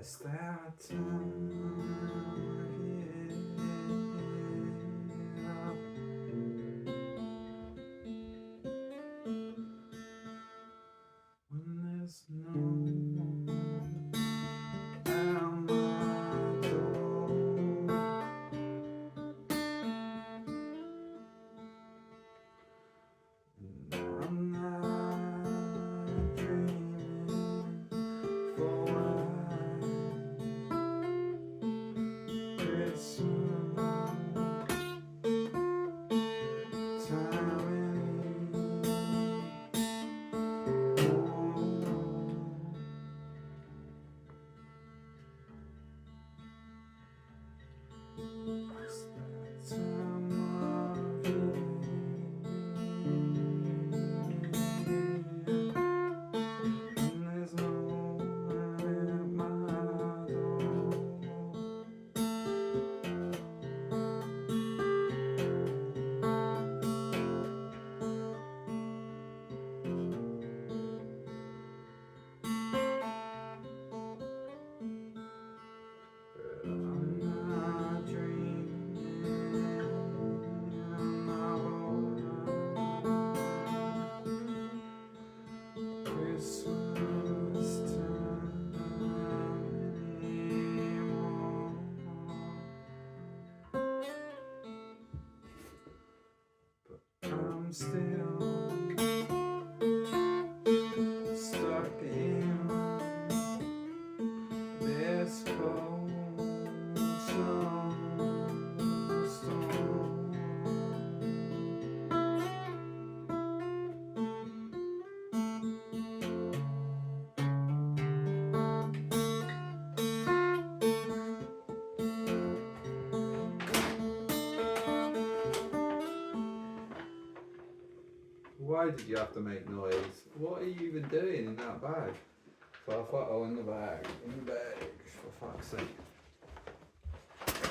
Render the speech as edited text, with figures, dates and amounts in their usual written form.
It's that time of year when there's no one at my door. And I'm not dreaming for Christmas time anymore. It's that time of year when there's no one at my door. But I'm not dreaming, I'm not holding Christmas time anymore. But I'm still stuck in this cold snowstorm. Why did you have to make noise? What are you even doing in that bag? So I thought, oh, in the bag, for fuck's sake.